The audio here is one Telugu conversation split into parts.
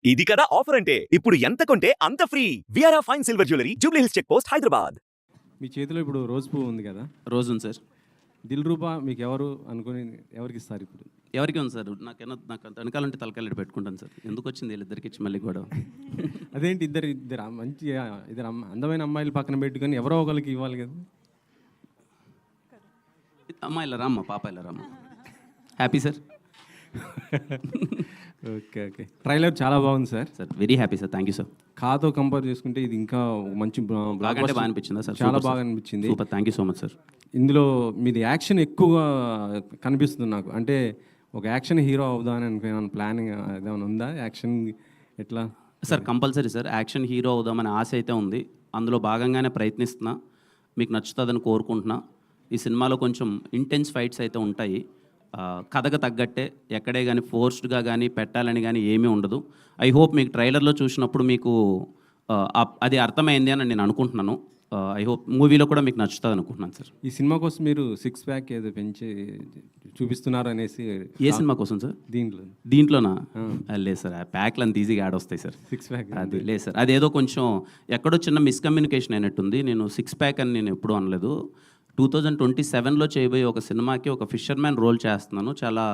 ఇది కదా ఆఫర్ అంటే ఇప్పుడు ఎంత కొంటే అంత ఫ్రీ. విఆర్ఆ fine silver jewellery Jubilee Hills check post Hyderabad. మీ చేతిలో ఇప్పుడు రోజ్ పువ్వు ఉంది కదా, రోజును సార్. దిల్ రూబా మీకు ఎవరు అనుకుని ఎవరికి ఇస్తారు ఇప్పుడు? ఎవరికి ఉంది సార్? నాకు వెనకాలంటే తలకాయలు పెట్టుకుంటాను సార్. ఎందుకు వచ్చింది వీళ్ళిద్దరికి ఇచ్చి మళ్ళీ గొడవ? అదేంటి ఇద్దరు మంచి అందమైన అమ్మాయిలు పక్కన పెట్టుకొని ఎవరో ఒకరికి ఇవ్వాలి కదా. అమ్మ ఇలా రామ్మ, పాప ఇలా రామ్మ. Happy sir. Okay okay, trailer చాలా బాగుంది sir. Sir very happy sir, thank you sir. కాతో కంపేర్ చేసుకుంటే ఇది ఇంకా మంచి బాగా అంటే బాగా అనిపించిందా సార్? చాలా బాగా అనిపించింది. Super, thank you so much sir. ఇందులో మీది యాక్షన్ ఎక్కువగా కనిపిస్తుంది నాకు. అంటే ఒక యాక్షన్ హీరో అవుదామని అనుకున్నాను. ప్లానింగ్ ఏదైనా ఉందా? యాక్షన్ ఎట్లా sir? Compulsory sir, action hero అవుదామనే ఆశ అయితే ఉంది. అందులో భాగంగానే ప్రయత్నిస్తున్నా. మీకు నచ్చుతుందని కోరుకుంటున్నా. ఈ సినిమాలో కొంచెం ఇంటెన్స్ ఫైట్స్ అయితే ఉంటాయి. కథకు తగ్గట్టే, ఎక్కడే కానీ ఫోర్స్డ్గా కానీ పెట్టాలని కానీ ఏమీ ఉండదు. ఐ హోప్ మీకు ట్రైలర్లో చూసినప్పుడు మీకు అది అర్థమైంది అని నేను అనుకుంటున్నాను. ఐ హోప్ మూవీలో కూడా మీకు నచ్చుతుంది అనుకుంటున్నాను సార్. ఈ సినిమా కోసం మీరు 6 ప్యాక్ ఏదో పెంచి చూపిస్తున్నారు అనేసి. ఏ సినిమా కోసం సార్? దీంట్లోనా? లేదు సార్, ఆ ప్యాక్లు అంత ఈజీగా యాడ్ వస్తాయి సార్. 6 ప్యాక్ అది లేదు సార్. అదేదో కొంచెం ఎక్కడో చిన్న మిస్కమ్యూనికేషన్ అయినట్టుంది. నేను 6 ప్యాక్ అని నేను ఎప్పుడూ అనలేదు. 2027లో చేయబోయే ఒక సినిమాకి ఒక ఫిషర్మ్యాన్ రోల్ చేస్తున్నాను. చాలా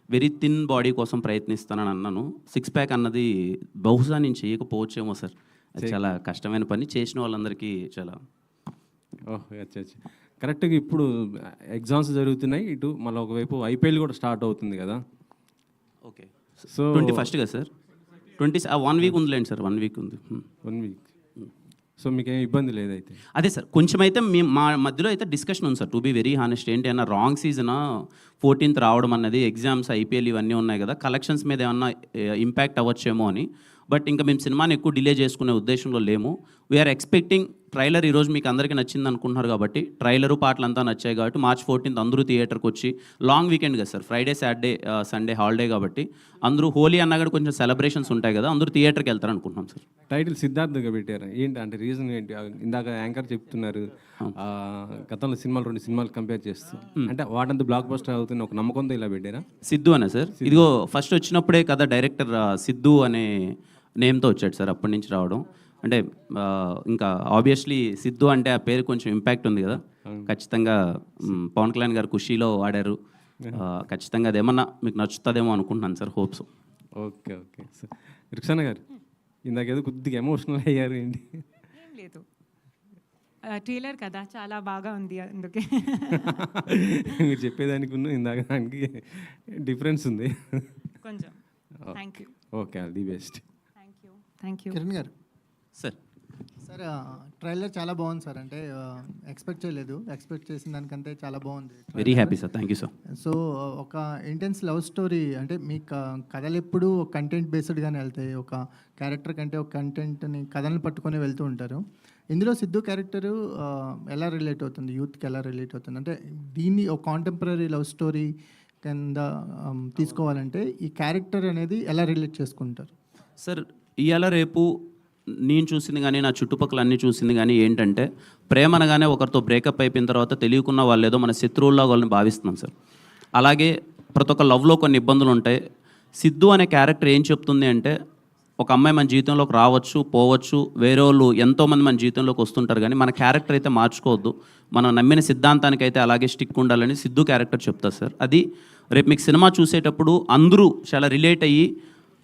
వెరీ థిన్ బాడీ కోసం ప్రయత్నిస్తానని అన్నాను. 6 ప్యాక్ అన్నది బహుశా నేను చేయకపోవచ్చేమో సార్. అది చాలా కష్టమైన పని. చేసిన వాళ్ళందరికీ చాలా ఓహ్ అచ్చా. కరెక్ట్గా ఇప్పుడు ఎగ్జామ్స్ జరుగుతున్నాయి, ఇటు మళ్ళీ ఒకవైపు ఐపీఎల్ కూడా స్టార్ట్ అవుతుంది కదా. ఓకే, సో 21గా సార్. 1 వీక్ ఉందిలేండి సార్, 1 వీక్ ఉంది. 1 వీక్. సో మీకేం ఇబ్బంది లేదైతే? అదే సార్, కొంచెం అయితే మా మధ్యలో అయితే డిస్కషన్ ఉంది sir. To be very honest, ఏంటి అన్న రాంగ్ సీజన్ 14th రావడం అన్నది, ఎగ్జామ్స్, ఐపీఎల్ ఇవన్నీ ఉన్నాయి కదా, కలెక్షన్స్ మీద ఏమన్నా ఇంపాక్ట్ అవ్వచ్చేమో అని. బట్ ఇంకా మేము సినిమాని ఎక్కువ డిలే చేసుకునే ఉద్దేశంలో లేము. వీఆర్ ఎక్స్పెక్టింగ్ ట్రైలర్ ఈరోజు మీకు అందరికీ నచ్చింది అనుకుంటున్నారు కాబట్టి, ట్రైలరు పాటలు అంతా నచ్చాయి కాబట్టి March 14th అందరూ థియేటర్కి వచ్చి, లాంగ్ వీకెండ్ కదా sir, Friday Saturday Sunday holiday కాబట్టి అందరూ, హోలీ అన్నా కూడా కొంచెం సెలబ్రేషన్స్ ఉంటాయి కదా, అందరూ థియేటర్కి వెళ్తారు అనుకుంటున్నాం సార్. టైటిల్ సిద్ధార్థగా పెట్టారు, ఏంటి అంటే రీజన్ ఏంటి? ఇందాక యాంకర్ చెప్తున్నారు గతంలో సినిమాలు 2 సినిమాలు కంపేర్ చేస్తూ, అంటే వాటంతా బ్లాక్ బస్టర్ అవుతుంది ఒక నమ్మకంతో ఇలా పెట్టారా? సిద్ధు అనే సార్. ఇదిగో ఫస్ట్ వచ్చినప్పుడే కదా డైరెక్టర్ సిద్ధు అనే నేమ్తో వచ్చాడు సార్. అప్పటి నుంచి రావడం అంటే ఇంకా ఆబ్వియస్లీ సిద్ధు అంటే ఆ పేరు కొంచెం ఇంపాక్ట్ ఉంది కదా. ఖచ్చితంగా పవన్ కళ్యాణ్ గారు ఖుషీలో వాడారు. ఖచ్చితంగా అదేమన్నా మీకు నచ్చుతుందేమో అనుకుంటున్నాను sir. Hopes. Okay okay sir. Rukhsana గారు ఇందాకేదో కొద్దిగా ఎమోషనల్ అయ్యారు ఏంటి? లేదు, ట్రైలర్ కదా చాలా బాగా ఉంది అందుకే. మీరు చెప్పేదానికి ఉన్న ఇందాక దానికి డిఫరెన్స్ ఉంది కొంచెం. Thank you. Okay, all the best. Thank you. Kiran గారు సార్. సార్ ట్రైలర్ చాలా బాగుంది సార్. అంటే ఎక్స్పెక్ట్ చేయలేదు, ఎక్స్పెక్ట్ చేసిన దానికంటే చాలా బాగుంది. Very happy sir, thank you sir. So ఒక ఇంటెన్స్ లవ్ స్టోరీ, అంటే మీ కథలు ఎప్పుడు కంటెంట్ బేస్డ్గానే వెళ్తాయి. ఒక క్యారెక్టర్ కంటే ఒక కంటెంట్ని, కథలను పట్టుకొని వెళ్తూ ఉంటారు. ఇందులో సిద్ధు క్యారెక్టరు ఎలా రిలేట్ అవుతుంది, యూత్కి ఎలా రిలేట్ అవుతుంది? అంటే దీన్ని ఒక కాంటెంపరీ లవ్ స్టోరీ కింద తీసుకోవాలంటే ఈ క్యారెక్టర్ అనేది ఎలా రిలేట్ చేసుకుంటారు సార్? ఇవాళ రేపు నేను చూసింది కానీ, నా చుట్టుపక్కల అన్నీ చూసింది కానీ ఏంటంటే, ప్రేమ అనగానే ఒకరితో బ్రేకప్ అయిపోయిన తర్వాత తెలియకున్న వాళ్ళు ఏదో మన శత్రువుల్లో వాళ్ళని భావిస్తున్నాం సార్. అలాగే ప్రతి ఒక్క లవ్లో కొన్ని ఇబ్బందులు ఉంటాయి. సిద్ధు అనే క్యారెక్టర్ ఏం చెప్తుంది అంటే, ఒక అమ్మాయి మన జీవితంలోకి రావచ్చు, పోవచ్చు, వేరే వాళ్ళు ఎంతోమంది మన జీవితంలోకి వస్తుంటారు, కానీ మన క్యారెక్టర్ అయితే మార్చుకోవద్దు, మనం నమ్మిన సిద్ధాంతానికి అయితే అలాగే స్టిక్ ఉండాలని సిద్ధు క్యారెక్టర్ చెప్తారు సార్. అది రేపు మీకు సినిమా చూసేటప్పుడు అందరూ చాలా రిలేట్ అయ్యి,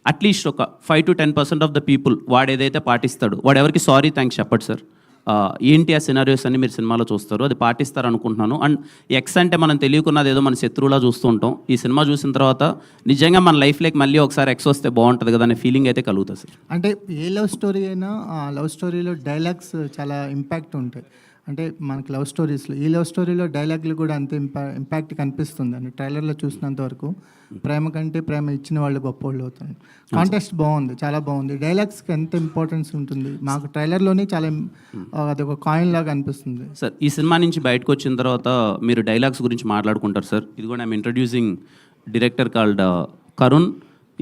అట్లీస్ట్ ఒక 5 to 10% ఆఫ్ ద పీపుల్ వాడు ఏదైతే పాటిస్తాడు, వాడు ఎవరికి సారీ థ్యాంక్స్ చెప్పడు సార్. ఏంటి ఆ సినారియోస్ అన్ని మీరు సినిమాలో చూస్తారు, అది పాటిస్తారు అనుకుంటున్నాను. అండ్ ఎక్స్ అంటే మనం తెలియకున్నది ఏదో మన శత్రువులా చూస్తూ ఉంటాం. ఈ సినిమా చూసిన తర్వాత నిజంగా మన లైఫ్లోకి మళ్ళీ ఒకసారి ఎక్స్ వస్తే బాగుంటుంది కదా అనే ఫీలింగ్ అయితే కలుగుతుంది సార్. అంటే ఏ లవ్ స్టోరీ అయినా ఆ లవ్ స్టోరీలో డైలాగ్స్ చాలా ఇంపాక్ట్ ఉంటాయి. అంటే మనకి లవ్ స్టోరీస్లో, ఈ లవ్ స్టోరీలో డైలాగ్లు కూడా అంతే ఇంపాక్ట్ కనిపిస్తుంది అని ట్రైలర్లో చూసినంత వరకు. ప్రేమ కంటే ప్రేమ ఇచ్చిన వాళ్ళు గొప్పవాళ్ళు అవుతారు. కాంటెక్స్ట్ బాగుంది, చాలా బాగుంది. డైలాగ్స్కి ఎంత ఇంపార్టెన్స్ ఉంటుంది మాకు ట్రైలర్లోనే చాలా, అది ఒక కాయిన్ లాగా అనిపిస్తుంది సార్. ఈ సినిమా నుంచి బయటకు వచ్చిన తర్వాత మీరు డైలాగ్స్ గురించి మాట్లాడుకుంటారు సార్. ఇది కూడా I'm introducing director called Karun.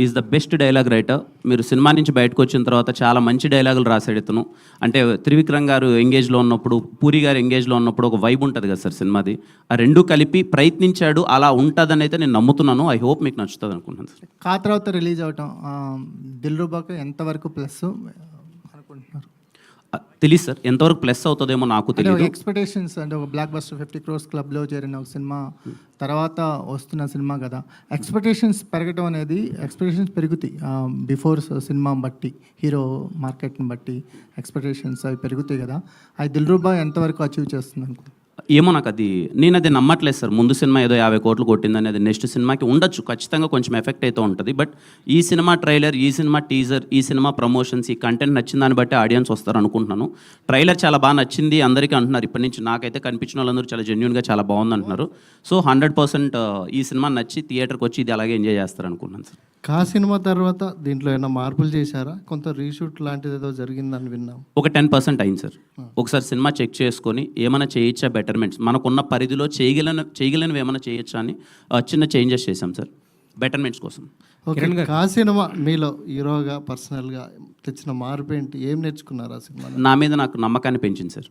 Is the best dialogue writer. మీరు సినిమా నుంచి బయటకు వచ్చిన తర్వాత చాలా మంచి డైలాగులు రాశాడు ఇతను. అంటే త్రివిక్రమ్ గారు ఎంగేజ్లో ఉన్నప్పుడు, పూరి గారు ఎంగేజ్లో ఉన్నప్పుడు ఒక వైబ్ ఉంటుంది కదా సార్ సినిమాది. ఆ రెండు కలిపి ప్రయత్నించాడు, అలా ఉంటుందని అయితే నేను నమ్ముతున్నాను. ఐ హోప్ మీకు నచ్చుతుంది అనుకుంటున్నాను సార్. కా తర్వాత రిలీజ్ అవటం దిల్రుబాకు ఎంతవరకు ప్లస్ అనుకుంటున్నారు? తెలియదు సార్, ఎంతవరకు ప్లస్ అవుతుందేమో నాకు తెలియదు. ఎక్స్పెక్టేషన్స్ అంటే ఒక బ్లాక్ బస్టర్ 50 crores క్లబ్లో చేరిన ఒక సినిమా తర్వాత వస్తున్న సినిమా కదా, ఎక్స్పెక్టేషన్స్ పెరగడం అనేది, ఎక్స్పెక్టేషన్స్ పెరుగుతాయి బిఫోర్ సినిమా బట్టి, హీరో మార్కెట్ని బట్టి ఎక్స్పెక్టేషన్స్ అవి పెరుగుతాయి కదా. అది దిల్రుబా ఎంతవరకు అచీవ్ చేస్తుంది అనుకో? ఏమో నాకు నేను అది నమ్మట్లేదు సార్. ముందు సినిమా ఏదో 50 కోట్లు కొట్టిందని అది నెక్స్ట్ సినిమాకి ఉండొచ్చు, ఖచ్చితంగా కొంచెం ఎఫెక్ట్ అయితే ఉంటుంది. బట్ ఈ సినిమా ట్రైలర్, ఈ సినిమా టీజర్, ఈ సినిమా ప్రమోషన్స్, ఈ కంటెంట్ నచ్చిన దాన్ని బట్టి ఆడియన్స్ వస్తారు అనుకుంటున్నాను. ట్రైలర్ చాలా బాగా నచ్చింది అందరికీ అంటున్నారు. ఇప్పటి నుంచి నాకైతే కనిపించిన వాళ్ళందరూ చాలా జెన్యున్గా చాలా బాగుంది అంటున్నారు. సో 100% ఈ సినిమా నచ్చి థియేటర్కి వచ్చి ఇది అలాగే ఎంజాయ్ చేస్తారు అనుకుంటున్నాను సార్. కా సినిమా తర్వాత దీంట్లో ఏమైనా మార్పులు చేశారా? కొంత రీషూట్ లాంటిది ఏదో జరిగిందని విన్నాం. ఒక 10% అయింది సార్. ఒకసారి సినిమా చెక్ చేసుకొని ఏమైనా చేయొచ్చా, బెటర్మెంట్స్ మనకున్న పరిధిలో చేయగలనివి ఏమైనా చేయొచ్చా అని చిన్న చేంజెస్ చేశాం సార్, బెటర్మెంట్స్ కోసం. ఓకే, కా సినిమా మీలో హీరోగా పర్సనల్గా తెచ్చిన మార్పు ఏంటి? ఏం నేర్చుకున్నారు ఆ సినిమాలో? నా మీద నాకు నమ్మకాన్ని పెంచింది సార్.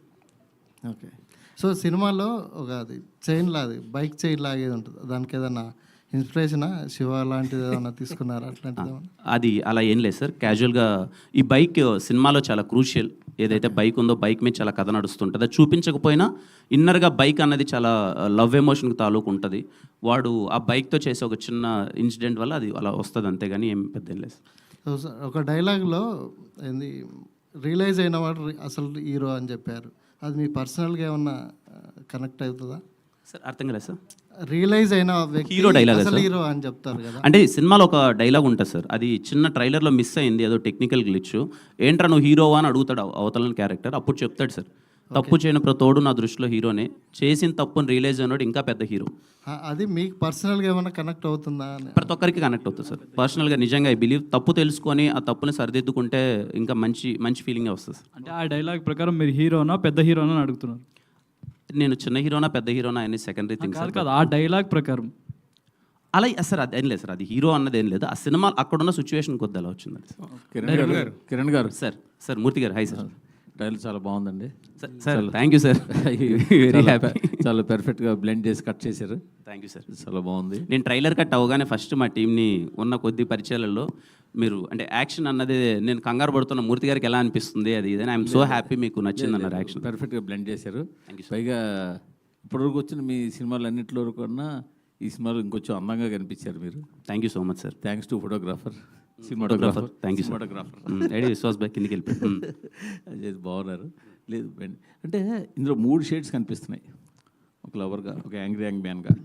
ఓకే, సో సినిమాలో ఒక అది చైన్ లాది, బైక్ చైన్ లాగేది ఉంటుంది, దానికి ఏదైనా ఇన్స్పిరేషనా, శివ లాంటిది ఏదైనా తీసుకున్నారా? అట్లాంటిది అది అలా ఏం లేదు సార్. క్యాజువల్గా ఈ బైక్ సినిమాలో చాలా క్రూషియల్. ఏదైతే బైక్ ఉందో బైక్ మీద చాలా కథ నడుస్తుంటుంది. అది చూపించకపోయినా ఇన్నర్గా బైక్ అన్నది చాలా లవ్ ఎమోషన్కి తాలూకు ఉంటుంది. వాడు ఆ బైక్తో చేసే ఒక చిన్న ఇన్సిడెంట్ వల్ల అది అలా వస్తుంది, అంతేగాని ఏం పెద్ద ఏం లేదు. సో ఒక డైలాగ్లో ఏంది, రియలైజ్ అయిన వాడు అసలు హీరో అని చెప్పారు. అది మీ పర్సనల్గా ఏమన్నా కనెక్ట్ అవుతుందా సార్? అర్థం కాలేదు సార్. రియలైజ్ అయిన వ్యక్తి హీరో డైలాగ్ అసలు హీరో అని చెప్తారు కదా. అంటే సినిమాలో ఒక డైలాగ్ ఉంటుంది సార్, అది చిన్న ట్రైలర్లో మిస్ అయింది, ఏదో టెక్నికల్ గ్లిచ్. ఏంట్రా నువ్వు హీరోవా అని అడుగుతాడు అవతల క్యారెక్టర్. అప్పుడు చెప్తాడు సార్, తప్పు చేయని ప్రతోడు నా దృష్టిలో హీరోనే, చేసిన తప్పుని రియలైజ్ అయినాడు ఇంకా పెద్ద హీరో. అది మీకు పర్సనల్గా ఏమైనా కనెక్ట్ అవుతుందా అని? ప్రతి ఒక్కరికి కనెక్ట్ అవుతుంది సార్. పర్సనల్గా నిజంగా ఐ బిలీవ్ తప్పు తెలుసుకొని ఆ తప్పుని సరిదిద్దుకుంటే ఇంకా మంచి ఫీలింగే వస్తుంది సార్. అంటే ఆ డైలాగ్ ప్రకారం మీరు హీరోనా పెద్ద హీరోనా అని అడుగుతున్నారు? నేను చిన్న హీరోనా పెద్ద హీరోనా అని సెకండరీ థింగ్ సార్. కాదు, ఆ డైలాగ్ ప్రకారం అలా సార్ అది ఏం లేదు సార్, అది హీరో అన్నది ఏం లేదు. ఆ సినిమా అక్కడున్న సిచ్యువేషన్ కొద్ది అలా వచ్చింది కిరణ్ గారు సార్ మూర్తి గారు హై సార్. ట్రైలర్ చాలా బాగుందండి sir thank you sir, very happy. చాలా పెర్ఫెక్ట్గా బ్లెండ్ చేసి కట్ చేశారు. థ్యాంక్ యూ సార్, చాలా బాగుంది. నేను ట్రైలర్ కట్ అవగానే ఫస్ట్ మా టీంని ఉన్న కొద్ది పరిచయాలలో మీరు అంటే యాక్షన్ అన్నది నేను కంగారు పడుతున్న మూర్తి గారికి ఎలా అనిపిస్తుంది అది ఇదని ఐఎమ్ సో హ్యాపీ మీకు నచ్చింది అన్నారు. యాక్షన్ పర్ఫెక్ట్గా బ్లెండ్ చేశారు. పైగా ఇప్పటివరకు వచ్చిన మీ సినిమాలు అన్నింటిలో కన్నా ఈ సినిమాలో ఇంకొంచెం అందంగా కనిపించారు మీరు. Thank you so much sir. Thanks to photographer, cinematographer. Thank you cinematographer. Ready Vishwas బాయ్ కిందికి వెళ్ళిపోయి అది బాగున్నారు. లేదు అంటే ఇందులో 3 షేడ్స్ కనిపిస్తున్నాయి, ఒక లవర్గా, ఒక యాంగ్రీ యాంగ్ మ్యాన్గా,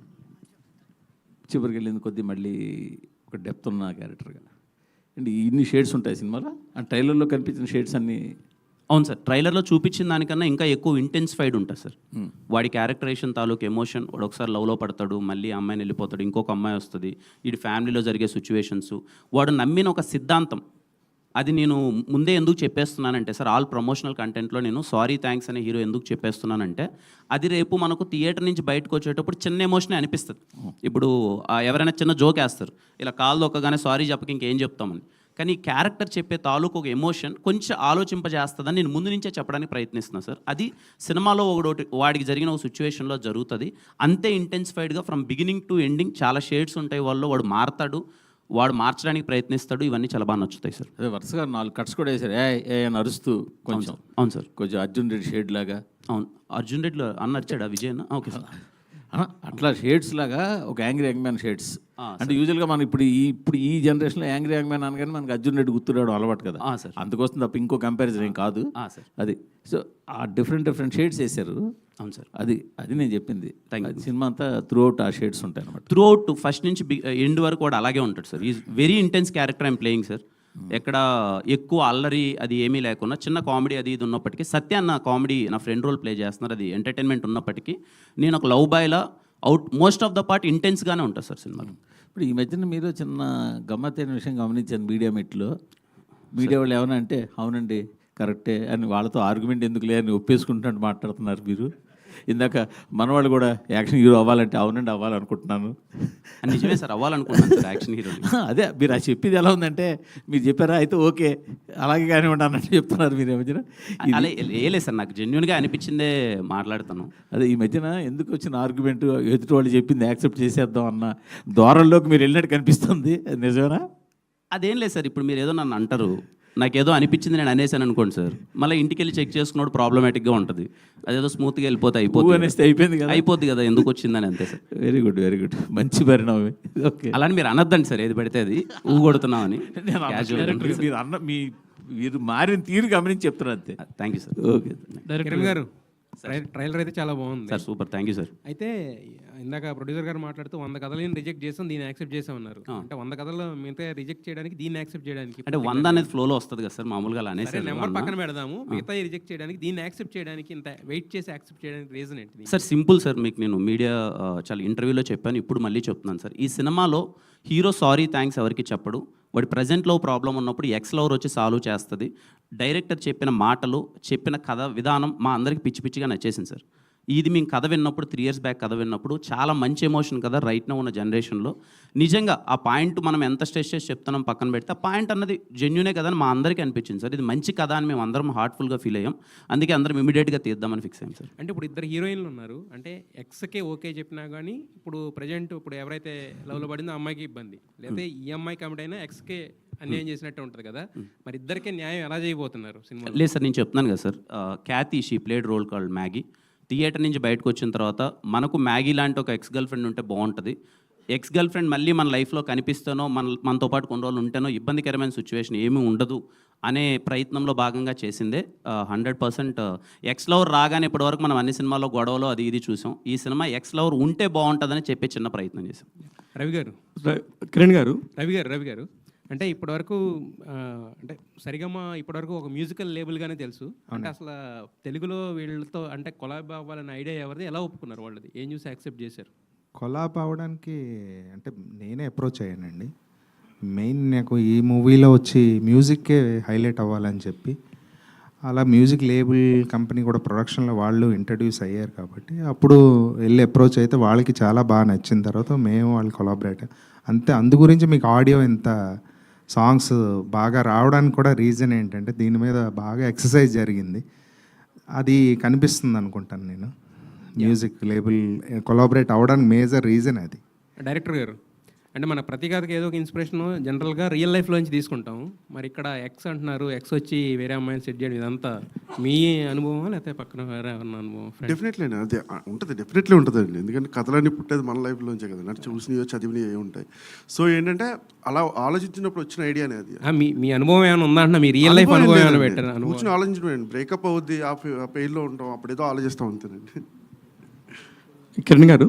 చివరికి వెళ్ళింది కొద్దీ మళ్ళీ ఒక డెప్త్ ఉన్న క్యారెక్టర్గా. అండ్ ఇన్ని షేడ్స్ ఉంటాయి సినిమాలో. ఆ ట్రైలర్లో కనిపించిన షేడ్స్ అన్నీ అవును సార్, ట్రైలర్లో చూపించిన దానికన్నా ఇంకా ఎక్కువ ఇంటెన్సిఫైడ్ ఉంటుంది సార్. వాడి క్యారెక్టరేషన్ తాలూకు ఎమోషన్, వాడు ఒకసారి లవ్లో పడతాడు, మళ్ళీ అమ్మాయిని వెళ్ళిపోతాడు, ఇంకొక అమ్మాయి వస్తుంది, వీడి ఫ్యామిలీలో జరిగే సిచ్యువేషన్స్, వాడు నమ్మిన ఒక సిద్ధాంతం. అది నేను ముందే ఎందుకు చెప్పేస్తున్నానంటే సార్, ఆల్ ప్రమోషనల్ కంటెంట్లో నేను సారీ థ్యాంక్స్ అనే హీరో ఎందుకు చెప్పేస్తున్నానంటే, అది రేపు మనకు థియేటర్ నుంచి బయటకు వచ్చేటప్పుడు చిన్న ఎమోషనే అనిపిస్తుంది. ఇప్పుడు ఎవరైనా చిన్న జోక్ వేస్తారు, ఇలా కాలు దొక్కగానే సారీ చెప్పక ఇంకేం చెప్తామని. కానీ క్యారెక్టర్ చెప్పే తాలూకు ఒక ఎమోషన్ కొంచెం ఆలోచింపజేస్తుందని నేను ముందు నుంచే చెప్పడానికి ప్రయత్నిస్తున్నాను సార్. అది సినిమాలో ఒకటి వాడికి జరిగిన ఒక సిచ్యువేషన్లో జరుగుతుంది, అంతే ఇంటెన్సిఫైడ్గా ఫ్రమ్ బిగినింగ్ టు ఎండింగ్. చాలా షేడ్స్ ఉంటాయి వాళ్ళు, వాడు మారతాడు, వాడు మార్చడానికి ప్రయత్నిస్తాడు, ఇవన్నీ చాలా బాగా నచ్చుతాయి సార్. అదే వరుసగా 4 కట్స్ కూడా వేశారు, ఏ అని అరుస్తూ కొంచెం. అవును సార్, కొంచెం అర్జున్ రెడ్డి షేడ్ లాగా. అవును, అర్జున్ రెడ్డిలో అన్న నచ్చాడా విజయ్ అన్న? Okay sir. అట్లా షేడ్స్ లాగా ఒక యాంగ్రీ యంగ్ మ్యాన్ షేడ్స్. అంటే యూజువల్గా మనం ఇప్పుడు ఈ జనరేషన్లో యాంగ్రీ యంగ్ మ్యాన్ అనగానే మనకి అర్జున్ రెడ్డి గుర్తురావడం అలవాటు కదా సార్. అందుకోసం తప్ప ఇంకో కంపారిజన్ ఏం కాదు సార్. అది సో ఆ డిఫరెంట్ షేడ్స్ వేశారు. అవును సార్, అది నేను చెప్పింది. సినిమా అంతా త్రూ అవుట్ ఆ షేడ్స్ ఉంటాయి అనమాట. త్రూ అవుట్ ఫస్ట్ నుంచి ఎండ్ వరకు కూడా అలాగే ఉంటాడు sir. Is very intense character I'm playing sir. ఎక్కడ ఎక్కువ అల్లరి అది ఏమీ లేకుండా చిన్న కామెడీ అది ఇది ఉన్నప్పటికీ, సత్య అన్న కామెడీ నా ఫ్రెండ్ రోల్ ప్లే చేస్తున్నారు, అది ఎంటర్టైన్మెంట్ ఉన్నప్పటికీ నేను ఒక లవ్ బాయ్లా మోస్ట్ ఆఫ్ ద పార్ట్ ఇంటెన్స్గానే ఉంటుంది సార్ సినిమాలో. ఇప్పుడు ఈ మధ్యన మీరు చిన్న గమ్మత్తైన విషయం గమనించాను మీడియా మీట్లో. మీడియా వాళ్ళు ఏమన్నా అంటే అవునండి కరెక్టే అని వాళ్ళతో ఆర్గ్యుమెంట్ ఎందుకు లేదని ఒప్పేసుకుంటున్నట్టు మాట్లాడుతున్నారు మీరు. ఇందాక మనవాళ్ళు కూడా యాక్షన్ హీరో అవ్వాలంటే అవునండి అవ్వాలనుకుంటున్నాను. నిజమే సార్, అవ్వాలనుకుంటున్నాను సార్ యాక్షన్ హీరో. అదే మీరు అది చెప్పింది ఎలా ఉందంటే, మీరు చెప్పారా అయితే ఓకే అలాగే కానివ్వండి అన్నట్టు చెప్తున్నారు మీరు ఈ మధ్యన. అలా లేదు సార్, నాకు జెన్యున్గా అనిపించిందే మాట్లాడతాను. అదే ఈ మధ్యన ఎందుకు వచ్చిన ఆర్గ్యుమెంట్, ఎదుటి వాళ్ళు చెప్పింది యాక్సెప్ట్ చేసేద్దాం అన్న ధోరణిలోకి మీరు వెళ్ళినట్టు కనిపిస్తుంది. అది నిజమేనా? అదేం లేదు సార్, ఇప్పుడు మీరు ఏదో నన్ను అంటారు, నాకేదో అనిపించింది నేను అనేసాను అనుకోండి సార్, మళ్ళీ ఇంటికి వెళ్ళి చెక్ చేసుకున్నప్పుడు ప్రాబ్లమేటిక్గా ఉంటుంది. అదేదో స్మూత్గా వెళ్ళిపోతే అనేస్తే అయిపోయింది కదా, అయిపోద్ది కదా, ఎందుకు వచ్చిందని అంతే sir. Very good very good, మంచి పరిణామం. ఓకే, అలాని మీరు అనొద్దండి సార్, ఏది పడితే అది ఊగొడుతున్నామని. మీరు అన్న మీరు మారిన తీరు గమనించి చెప్తున్నారు అంతే. Thank you sir. Okay Kiran గారు, ట్రైలర్ అయితే చాలా బాగుంది sir super, thank you sir. అయితే ఇందాక ప్రొడ్యూసర్ గారు మాట్లాడుతూ 100 కథలను రిజెక్ట్ చేసాం, దీన్ని యాక్సెప్ట్ చేసామన్నారు. అంటే 100 కథలు మిగతా రిజెక్ట్ చేయడానికి, దీన్ని యాక్సెప్ట్ చేయడానికి అంటే 100 అనేది ఫ్లోలో వస్తుంది కదా సార్, మామూలుగా అలా అనేసి నెంబర్ పక్కన పెడదాము, మిగతా రిజెక్ట్ చేయడానికి, దీన్ని యాక్సెప్ట్ చేయడానికి, ఇంత వెయిట్ చేసి యాక్సెప్ట్ చేయడానికి రీజన్ ఏంటి? సార్ సింపుల్ సార్, మీకు నేను మీడియా చాలా ఇంటర్వ్యూలో చెప్పాను, ఇప్పుడు మళ్ళీ చెప్తున్నాను సార్. ఈ సినిమాలో హీరో సారీ థ్యాంక్స్ ఎవరికి చెప్పడు, వాడి ప్రజెంట్లో ప్రాబ్లం ఉన్నప్పుడు ఎక్స్ లవర్ వచ్చి సాల్వ్ చేస్తుంది. డైరెక్టర్ చెప్పిన మాటలు, చెప్పిన కథ విధానం మా అందరికి పిచ్చి పిచ్చిగా నచ్చేసింది సార్. ఇది మేము కథ విన్నప్పుడు 3 years బ్యాక్ కథ విన్నప్పుడు చాలా మంచి ఎమోషన్ కదా రైట్ నో ఉన్న జనరేషన్లో. నిజంగా ఆ పాయింట్ మనం ఎంత స్ట్రెస్ చేసి చెప్తున్నాం పక్కన పెడితే, ఆ పాయింట్ అన్నది జెన్యునే కదా అని మా అందరికీ అనిపించింది సార్. ఇది మంచి కథ అని మేము అందరం హార్ట్ఫుల్గా ఫీల్ అయ్యాం, అందుకే అందరం ఇమీడియట్గా తీద్దామని ఫిక్స్ అయ్యాం సార్. అంటే ఇప్పుడు 2 హీరోయిన్లు ఉన్నారు, అంటే ఎక్స్కే ఓకే చెప్పినా కానీ ఇప్పుడు ప్రజెంట్ ఇప్పుడు ఎవరైతే లవ్లో పడిందో ఆ అమ్మాయికి ఇబ్బంది, లేకపోతే ఈ అమ్మాయి కమిట్ అయినా ఎక్స్కే అన్యాయం చేసినట్టు ఉంటుంది కదా, మరి ఇద్దరికే న్యాయం ఎలా చేయబోతున్నారు సినిమా? లేదు సార్, నేను చెప్తున్నాను కదా sir, Kathy she played role called Maggie. Theatre నుంచి బయటకు వచ్చిన తర్వాత మనకు మ్యాగీ లాంటి ఒక ఎక్స్ గర్ల్ ఫ్రెండ్ ఉంటే బాగుంటుంది. ఎక్స్ గర్ల్ ఫ్రెండ్ మళ్ళీ మన లైఫ్లో కనిపిస్తానో, మనతో పాటు కొన్ని రోజులు ఉంటేనో ఇబ్బందికరమైన సిచ్యువేషన్ ఏమీ ఉండదు అనే ప్రయత్నంలో భాగంగా చేసిందే. 100% ఎక్స్ లవర్ రాగానే ఇప్పటివరకు మనం అన్ని సినిమాల్లో గొడవలు అది ఇది చూసాం. ఈ సినిమా ఎక్స్ లవర్ ఉంటే బాగుంటుందని చెప్పే చిన్న ప్రయత్నం చేసాం. రవి గారు, కిరణ్ గారు, రవి గారు అంటే ఇప్పటివరకు అంటే సరిగమ ఇప్పటివరకు ఒక మ్యూజికల్ లేబుల్గానే తెలుసు. అంటే అసలు తెలుగులో వీళ్ళతో అంటే కొలాబ్ అవ్వాలనే ఐడియా ఎవరిది, ఎలా ఒప్పుకున్నారు వాళ్ళది, ఏం చూసి యాక్సెప్ట్ చేశారు? కొలాబ్ అవ్వడానికి అంటే నేనే అప్రోచ్ అయ్యానండి. మెయిన్ నాకు ఈ మూవీలో వచ్చి మ్యూజిక్కే హైలైట్ అవ్వాలని చెప్పి, అలా మ్యూజిక్ లేబుల్ కంపెనీ కూడా ప్రొడక్షన్లో వాళ్ళు ఇంట్రడ్యూస్ అయ్యారు కాబట్టి అప్పుడు వెళ్ళి అప్రోచ్ అయితే వాళ్ళకి చాలా బాగా నచ్చిన తర్వాత మేము వాళ్ళు కొలాబరేట్ అంతే. అందు గురించి మీకు ఆడియో ఇంత సాంగ్స్ బాగా రావడానికి కూడా రీజన్ ఏంటంటే దీని మీద బాగా ఎక్సర్సైజ్ జరిగింది, అది కనిపిస్తుంది అనుకుంటాను నేను. మ్యూజిక్ లేబుల్ కొలాబరేట్ అవ్వడానికి మేజర్ రీజన్ అది. డైరెక్టర్ గారు, అంటే మన ప్రతి కథకి ఏదో ఒక ఇన్స్పిరేషన్ జనరల్గా రియల్ లైఫ్లోంచి తీసుకుంటాం, మరి ఇక్కడ ఎక్స్ అంటున్నారు, ఎక్స్ వచ్చి వేరే అమ్మాయిని సెట్ చేయడం, ఇదంతా మీ అనుభవం లేకపోతే పక్కన వేరే అనుభవం? డెఫినెట్లీ అది ఉంటుంది, డెఫినెట్లీ ఉంటుందండి. ఎందుకంటే కథలన్నీ పుట్టేది మన లైఫ్లోంచే కదా, నాకు చూసినవి చదివినవి ఏ ఉంటాయి. సో ఏంటంటే అలా ఆలోచించినప్పుడు వచ్చిన ఐడియానే అది. మీ అనుభవం ఏమైనా ఉందా అంటున్నా, మీ రియల్ లైఫ్ అనుభవం ఏమైనా పెట్టారు? కూర్చొని ఆలోచించడం, బ్రేకప్ అవుద్ది ఆ పెయిన్లో ఉంటాం, అప్పుడేదో ఆలోచిస్తాం అంతేనండి. కిరణ్ గారు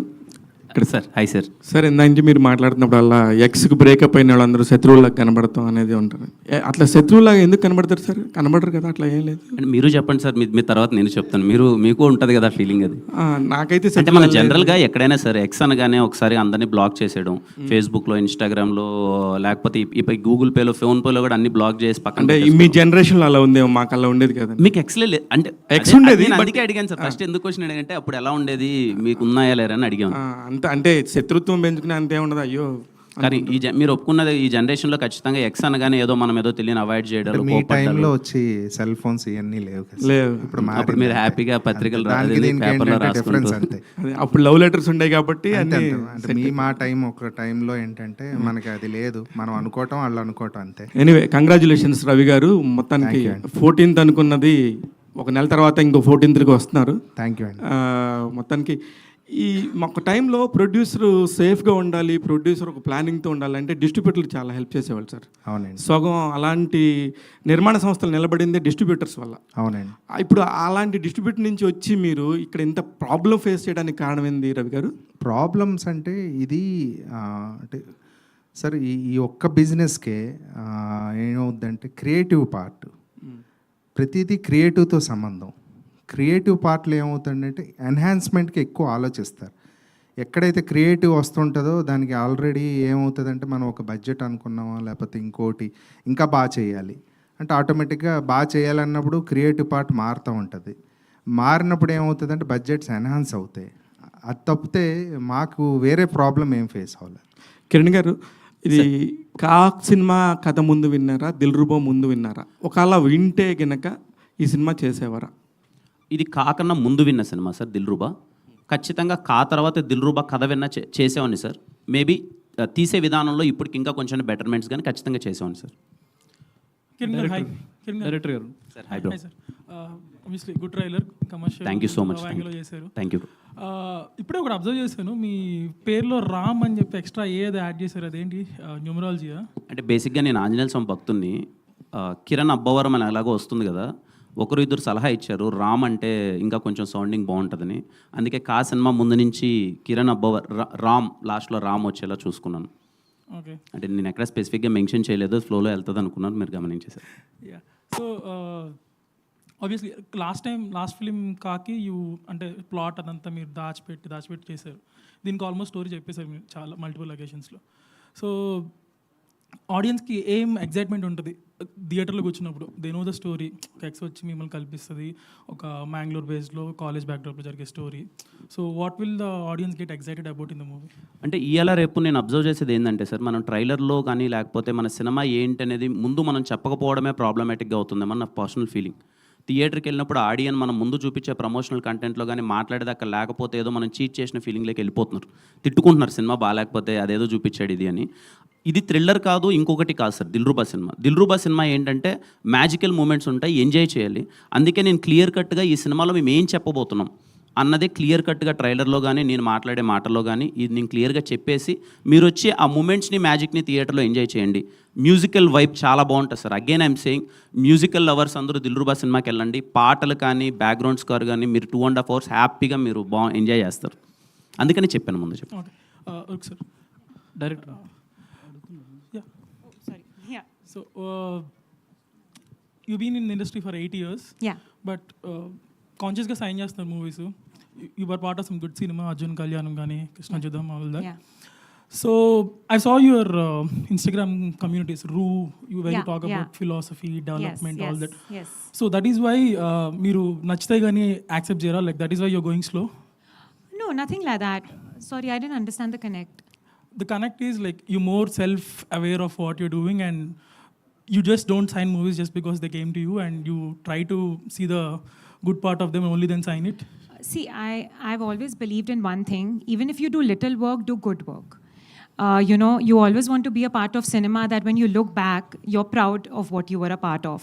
ఇక్కడ సార్, హాయ్ సార్. సార్ ఇందాక మీరు మాట్లాడుతున్నప్పుడల్లా ఎక్స్కి బ్రేకప్ అయిన వాళ్ళందరూ శత్రువులాగా కనబడతాం అనేది ఉంటారు. అట్లా శత్రువులాగా ఎందుకు కనబడతారు సార్? కనబడరు కదా, అట్లా ఏం లేదు. అంటే మీరు చెప్పండి సార్, మీ తర్వాత నేను చెప్తాను. మీకు ఉంటుంది కదా ఫీలింగ్ అది. నాకైతే అంటే మన జనరల్గా ఎక్కడైనా సరే ఎక్స్ అనగానే ఒకసారి అందరినీ బ్లాక్ చేసేయడం, ఫేస్బుక్లో, ఇన్స్టాగ్రామ్లో, లేకపోతే ఇప్పుడు గూగుల్ పేలో, ఫోన్ పేలో కూడా అన్ని బ్లాక్ చేసి పక్కన. అంటే మీ జనరేషన్లో అలా ఉందేమో, మాకు అలా ఉండేది కదా. మీకు ఎక్స్లే అంటే ఎక్స్ ఉండేది, అందుకే అడిగాను సార్ ఫస్ట్. ఎందుకు క్వశ్చన్ అడిగంటే అప్పుడు ఎలా ఉండేది, మీకు ఉన్నాయా లేరా అని అడిగాను. అంటే శత్రుత్వం పెంచుకునే అంతే ఉండదు. అయ్యో, కానీ మీరు ఒప్పుకున్నది ఈ జనరేషన్లో ఖచ్చితంగా ఎక్స్ అనగానే ఏదో మనం ఏదో తెలియని అవాయిడ్ చేయడం. మీ టైంలో వచ్చి సెల్ ఫోన్స్ ఇవన్నీ లేవు కదా. లేవు. ఇప్పుడు మీరు హ్యాపీగా పత్రికలు డిఫరెన్స్ అంతే. అప్పుడు లవ్ లెటర్స్ ఉంటాయి కాబట్టి. అంటే మా టైం ఒక టైంలో ఏంటంటే మనకి అది లేదు, మనం అనుకోవటం వాళ్ళు అనుకోవటం అంతే. ఎనీవే కంగ్రాచులేషన్స్ రవి గారు, మొత్తానికి 14th అనుకున్నది ఒక నెల తర్వాత ఇంకో 14th వస్తున్నారు. థ్యాంక్ యూ అండి. మొత్తానికి ఈ ఒక టైంలో ప్రొడ్యూసర్ సేఫ్గా ఉండాలి, ప్రొడ్యూసర్ ఒక ప్లానింగ్తో ఉండాలి అంటే డిస్ట్రిబ్యూటర్లు చాలా హెల్ప్ చేసేవాళ్ళు సార్. అవునండి. సగం అలాంటి నిర్మాణ సంస్థలు నిలబడిందే డిస్ట్రిబ్యూటర్స్ వల్ల. అవునండి. ఇప్పుడు అలాంటి డిస్ట్రిబ్యూటర్ నుంచి వచ్చి మీరు ఇక్కడ ఇంత ప్రాబ్లం ఫేస్ చేయడానికి కారణం ఏంది రవి గారు? ప్రాబ్లమ్స్ అంటే ఇది అంటే సార్ ఈ ఒక్క బిజినెస్కే ఏమవుద్దంటే క్రియేటివ్ పార్ట్, ప్రతిదీ క్రియేటివ్తో సంబంధం. క్రియేటివ్ పార్ట్లో ఏమవుతుందంటే ఎన్హాన్స్మెంట్కి ఎక్కువ ఆలోచిస్తారు. ఎక్కడైతే క్రియేటివ్ వస్తుంటుందో దానికి ఆల్రెడీ ఏమవుతుందంటే మనం ఒక బడ్జెట్ అనుకున్నామా, లేకపోతే ఇంకోటి ఇంకా బాగా చేయాలి అంటే ఆటోమేటిక్గా బాగా చేయాలన్నప్పుడు క్రియేటివ్ పార్ట్ మారుతూ ఉంటుంది. మారినప్పుడు ఏమవుతుందంటే బడ్జెట్స్ ఎన్హాన్స్ అవుతాయి. అది తప్పితే మాకు వేరే ప్రాబ్లం ఏం ఫేస్ అవ్వలేదు. కిరణ్ గారు, ఇది కాక్ సినిమా కథ ముందు విన్నారా, దిల్రుబా ముందు విన్నారా? ఒకవేళ వింటే గనక ఈ సినిమా చేసేవారా? ఇది కాకన్నా ముందు విన్న సినిమా సార్ దిల్రుబా. ఖచ్చితంగా కా తర్వాత దిల్రుబా కథ విన్న చేసేవాడిని సార్. మేబీ తీసే విధానంలో ఇప్పటికి ఇంకా కొంచెం బెటర్మెంట్స్ కానీ ఖచ్చితంగా చేసేవాడిని సార్. డైరెక్టర్ గారు sir hi bro. Obviously good trailer, commercial. Thank you so much. యాంగిల్లో చేశారు. Thank you. ఇప్పుడే ఒకటి అబ్జర్వ్ చేశాను, మీ పేరులో రామ్ అని చెప్పి ఎక్స్ట్రా ఏది యాడ్ చేశారు, అదేంటి న్యూమరాలజీయా? అంటే బేసిక్గా నేను ఆంజనేయ స్వామి భక్తుడిని. కిరణ్ అబ్బవరం అని ఎలాగో వస్తుంది కదా, ఒకరు ఇద్దరు సలహా ఇచ్చారు రామ్ అంటే ఇంకా కొంచెం సౌండింగ్ బాగుంటుందని. అందుకే కా సినిమా ముందు నుంచి కిరణ్ అబ్బవర్ రామ్ లాస్ట్లో రామ్ వచ్చేలా చూసుకున్నాను. ఓకే. అంటే నేను ఎక్కడ స్పెసిఫిక్గా మెన్షన్ చేయలేదు, ఫ్లోలో వెళ్తుంది అనుకున్నాను, మీరు గమనించేశారు. Yeah. So obviously last film కాకి అంటే ప్లాట్ అదంతా మీరు దాచిపెట్టి చేశారు. దీనికి ఆల్మోస్ట్ స్టోరీ చెప్పేశారు మీరు చాలా మల్టిపుల్ లొకేషన్స్లో. సో ఆడియన్స్కి ఏం ఎగ్జైట్మెంట్ ఉంటుంది థియేటర్లో కూర్చున్నప్పుడు? దే నో ద స్టోరీ, ఒక ఎక్స్ వచ్చి మిమ్మల్ని కల్పిస్తుంది, ఒక మ్యాంగ్లూర్ బేస్లో కాలేజ్ బ్యాక్డ్రాప్లో జరిగే story. So what will the audience get excited about in the movie? అంటే ఇవాళ రేపు నేను అబ్జర్వ్ చేసేది ఏంటంటే సార్, మనం ట్రైలర్లో కానీ లేకపోతే మన సినిమా ఏంటి అనేది ముందు మనం చెప్పకపోవడమే ప్రాబ్లమేటిక్గా అవుతుందేమో నా పర్సనల్ ఫీలింగ్. థియేటర్కి వెళ్ళినప్పుడు ఆడియన్ మనం ముందు చూపించే ప్రమోషనల్ కంటెంట్లో కానీ మాట్లాడేదాకా లేకపోతే ఏదో మనం చీట్ చేసిన ఫీలింగ్లోకి వెళ్ళిపోతున్నారు, తిట్టుకుంటున్నారు సినిమా బాగాలేకపోతే అదేదో చూపించాడు ఇది అని. ఇది థ్రిల్లర్ కాదు, ఇంకొకటి కాదు సార్ దిల్రుబా సినిమా ఏంటంటే మ్యాజికల్ మూమెంట్స్ ఉంటాయి, ఎంజాయ్ చేయాలి. అందుకే నేను క్లియర్ కట్గా ఈ సినిమాలో మేము ఏం చెప్పబోతున్నాం అన్నదే క్లియర్ కట్గా ట్రైలర్లో కానీ నేను మాట్లాడే మాటల్లో కానీ ఇది నేను క్లియర్గా చెప్పేసి మీరు వచ్చి ఆ మూమెంట్స్ని మ్యాజిక్ని థియేటర్లో ఎంజాయ్ చేయండి. మ్యూజికల్ వైబ్ చాలా బాగుంటుంది sir. Again I'm saying, musical lovers అందరూ దిల్రుబా సినిమాకి వెళ్ళండి. పాటలు కానీ బ్యాక్గ్రౌండ్ స్కోర్ కానీ మీరు 2.5 hours హ్యాపీగా మీరు ఎంజాయ్ చేస్తారు. అందుకని చెప్పాను ముందు చెప్పాను. Okay sir. Director So, you've been in the industry for 8 years. Yeah. But consciously sign చేస్తున్నారు movies. You were part of some good cinema, Arjun Kalyanam gaani, Krishna Judam, all that. Yeah. So, I saw your Instagram communities, where you talk about philosophy, development, all that. Yes. So, that is why మీరు నచ్చితే గానీ accept చేయరా? Like, that is why you're going slow? No, nothing like that. Sorry, I didn't understand the connect. The connect is like you're more self-aware of what you're doing, and you just don't sign movies just because they came to you, and you try to see the good part of them and only then sign it. See, I've always believed in one thing. Even if you do little work, do good work. You always want to be a part of cinema that when you look back, you're proud of what you were a part of,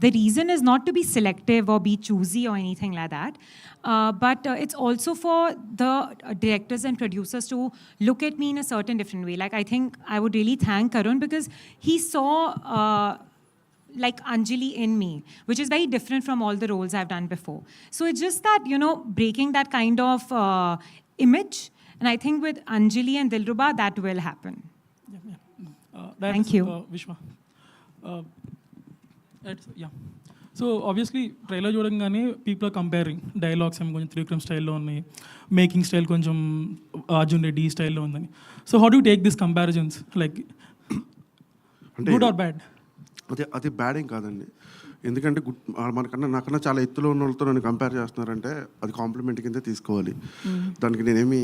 The reason is not to be selective or be choosy or anything like that. But it's also for the directors and producers to look at me in a certain different way. Like, I think I would really thank Karun because he saw like Anjali in me, which is very different from all the roles I've done before. So it's just that, breaking that kind of image. And I think with Anjali and Dilruba, that will happen. Thank you. Vishwa. Yeah. So obviously trailer చూడంగానే పీపుల్ ఆర్ కంపేరింగ్ డైలాగ్స్ ఏమో కొంచెం త్రివిక్రమ్ స్టైల్లో ఉన్నాయి, మేకింగ్ స్టైల్ కొంచెం అర్జున్ రెడ్డి స్టైల్లో ఉందని. So how do take this comparisons, like good or bad? అది బ్యాడ్ ఏం కాదండి, ఎందుకంటే నాకన్నా చాలా ఎత్తులో ఉన్న వాళ్ళతో నన్ను కంపేర్ చేస్తున్నారంటే అది కాంప్లిమెంట్ కింద తీసుకోవాలి. దానికి నేనేమి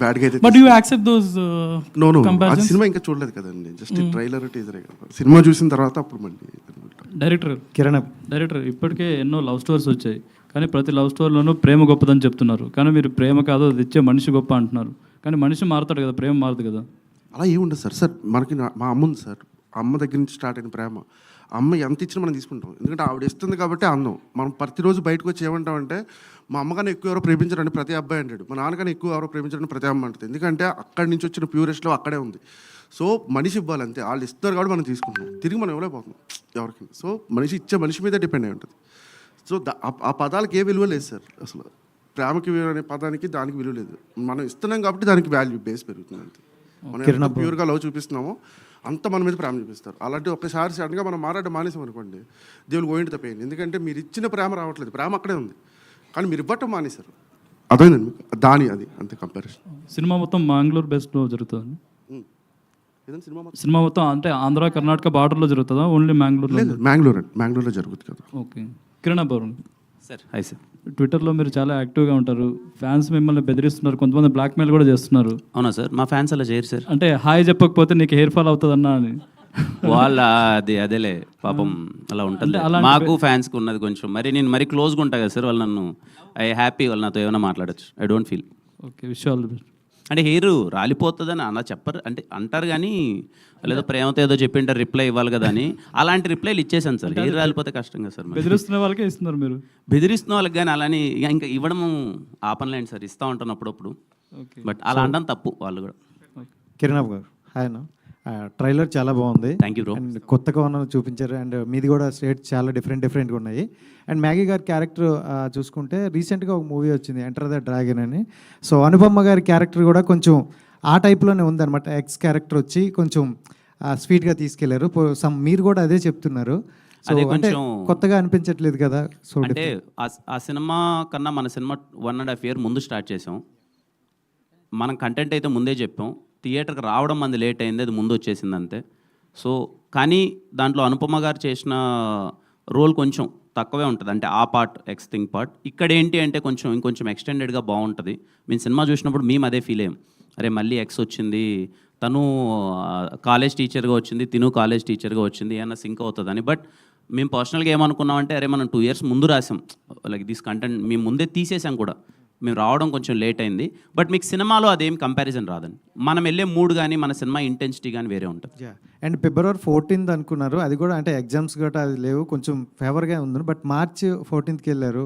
బ్యాడ్గా అయితే బట్ యూ యాక్సెప్ట్ దోస్ అది సినిమా ఇంకా చూడలేదు కదండి, జస్ట్ ట్రైలర్ టీజరే కదా. సినిమా చూసిన తర్వాత అప్పుడు మళ్ళీ. డైరెక్టర్ డైరెక్టర్ ఇప్పటికే ఎన్నో లవ్ స్టోరీస్ వచ్చాయి, కానీ ప్రతి లవ్ స్టోరీలోనూ ప్రేమ గొప్పదని చెప్తున్నారు. కానీ మీరు ప్రేమ కాదు, అది ఇచ్చే మనిషి గొప్ప అంటున్నారు. కానీ మనిషి మారుతాడు కదా, ప్రేమ మారదు కదా. అలా ఏముండదు సార్. మనకి మా అమ్మ ఉంది సార్, అమ్మ దగ్గర నుంచి స్టార్ట్ అయిన ప్రేమ. అమ్మ ఎంత ఇచ్చినా మనం తీసుకుంటాం, ఎందుకంటే ఆవిడ ఇస్తుంది కాబట్టి అందం. మనం ప్రతిరోజు బయటకు వచ్చి ఏమంటామంటే మా అమ్మకన్నా ఎక్కువ ఎవరో ప్రేమించారని ప్రతి అబ్బాయి అంటాడు, మా నాన్నకన్నా ఎక్కువ ఎవరో ప్రేమించారని ప్రతి అమ్మ అంటుంది. ఎందుకంటే అక్కడి నుంచి వచ్చిన ప్యూరెస్ట్లో అక్కడే ఉంది. సో మనిషి ఇవ్వాలి అంతే, వాళ్ళు ఇస్తారు కాబట్టి మనం తీసుకుంటాం, తిరిగి మనం ఇవ్వలేకపోతున్నాం ఎవరికి. సో మనిషి ఇచ్చే మనిషి మీద డిపెండ్ అయి ఉంటుంది. సో ఆ పదాలకి ఏ విలువ లేదు సార్. అసలు ప్రేమకి విలువ అనే పదానికి దానికి విలువ లేదు. మనం ఇస్తున్నాం కాబట్టి దానికి వాల్యూ బేస్ పెరుగుతుంది అంతే. మనం ఎంత ప్యూర్గా లవ్ చూపిస్తున్నామో అంత మన మీద ప్రేమ చూపిస్తారు. అలాంటి ఒక్కసారి సడన్గా మనం మాట్లాడడం మానేసాం అనుకోండి, దేవుడు గోయింటి తప్పేయండి. ఎందుకంటే మీరు ఇచ్చిన ప్రేమ రావట్లేదు, ప్రేమ అక్కడే ఉంది, కానీ మీరు ఇవ్వటం మానేశారు. అర్థమైందండి మీకు? అది అంతే కంపారిజన్. సినిమా మొత్తం మ్యాంగ్లూర్ బేస్డ్లో జరుగుతుంది. సినిమా మొత్తం అంటే ఆంధ్ర కర్ణాటక బార్డర్లో జరుగుతుందా, ఓన్లీ మ్యాంగ్లూర్లో? మ్యాంగ్లూర్లో జరుగుతుంది కదా. Okay. Kiran Abbavaram sir hi sir. ట్విట్టర్లో మీరు చాలా యాక్టివ్గా ఉంటారు, ఫ్యాన్స్ మిమ్మల్ని బెదిరిస్తున్నారు, కొంతమంది బ్లాక్మెయిల్ కూడా చేస్తున్నారు. అవునా సార్? మా ఫ్యాన్స్ అలా చేయరు సార్. అంటే హాయ్ చెప్పకపోతే నీకు హెయిర్ ఫాల్ అవుతుందన్నా అని. వాళ్ళ అదేలే పాపం అలా ఉంటుంది. మాకు ఫ్యాన్స్కి ఉన్నది కొంచెం మరి నేను మరి క్లోజ్గా ఉంటా కదా సార్, వాళ్ళు నన్ను హ్యాపీ వాళ్ళు నాతో ఏమైనా మాట్లాడచ్చు. ఐ డోంట్ ఫీల్ ఓకే, విషయాలు అంటే హెయిర్ రాలిపోతుందని అలా చెప్పరు, అంటే అంటారు కానీ లేదో ప్రేమతో ఏదో చెప్పింటారు రిప్లై ఇవ్వాలి కదా అని అలాంటి రిప్లైలు ఇచ్చేసాను సార్. హెయిర్ రాలిపోతే కష్టం కదా సార్. బెదిరిస్తున్న వాళ్ళకే ఇస్తున్నారు మీరు. బెదిరిస్తున్న వాళ్ళకి కానీ అలాని ఇంకా ఇవ్వడం ఆపనలేండి సార్, ఇస్తూ ఉంటాను అప్పుడప్పుడు. బట్ అలా అనడం తప్పు వాళ్ళు కూడా. కిరణ్ గారు హాయ్ అన్న, ట్రైలర్ చాలా బాగుంది. Thank you bro. అండ్ కొత్తగా ఉన్న చూపించారు అండ్ మీది కూడా స్టేట్స్ చాలా డిఫరెంట్గా ఉన్నాయి. అండ్ మ్యాగీ గారి క్యారెక్టర్ చూసుకుంటే రీసెంట్గా ఒక మూవీ వచ్చింది ఎంటర్ ద డ్రాగన్ అని. సో అనుపమ గారి క్యారెక్టర్ కూడా కొంచెం ఆ టైప్లోనే ఉందన్నమాట. ఎక్స్ క్యారెక్టర్ వచ్చి కొంచెం స్వీట్గా తీసుకెళ్లారు. మీరు కూడా అదే చెప్తున్నారు. సో అంటే కొత్తగా అనిపించట్లేదు కదా? సో అంటే ఆ సినిమా కన్నా మన సినిమా 1.5 year ముందు స్టార్ట్ చేసాం. మనం కంటెంట్ అయితే ముందే చెప్పాం, థియేటర్కి రావడం మంది లేట్ అయింది, అది ముందు వచ్చేసింది అంతే. సో కానీ దాంట్లో అనుపమ గారు చేసిన రోల్ కొంచెం తక్కువే ఉంటుంది, అంటే ఆ పార్ట్ ఎక్స్ థింగ్ పార్ట్. ఇక్కడ ఏంటి అంటే ఇంకొంచెం ఎక్స్టెండెడ్గా బాగుంటుంది. మేము సినిమా చూసినప్పుడు మేము అదే ఫీల్ అయ్యాం, అరే మళ్ళీ ఎక్స్ వచ్చింది, తను కాలేజ్ టీచర్గా వచ్చింది, తిను కాలేజ్ టీచర్గా వచ్చింది, ఏమన్నా సింక్ అవుతుందని. బట్ మేము పర్సనల్గా ఏమనుకున్నామంటే అరే మనం 2 years ముందు రాసాం, లైక్ దిస్ కంటెంట్ మేము ముందే తీసేసాం కూడా, మేము రావడం కొంచెం లేట్ అయింది. బట్ మీకు సినిమాలో అదేం కంపారిజన్ రాదండి, మనం వెళ్ళే మూడ్ కానీ మన సినిమా ఇంటెన్సిటీ కానీ వేరే ఉంటుంది. అండ్ February 14th అనుకున్నారు, అది కూడా అంటే ఎగ్జామ్స్ గట్రా అది లేవు, కొంచెం ఫేవర్గా ఉంది. బట్ March 14th వెళ్ళారు,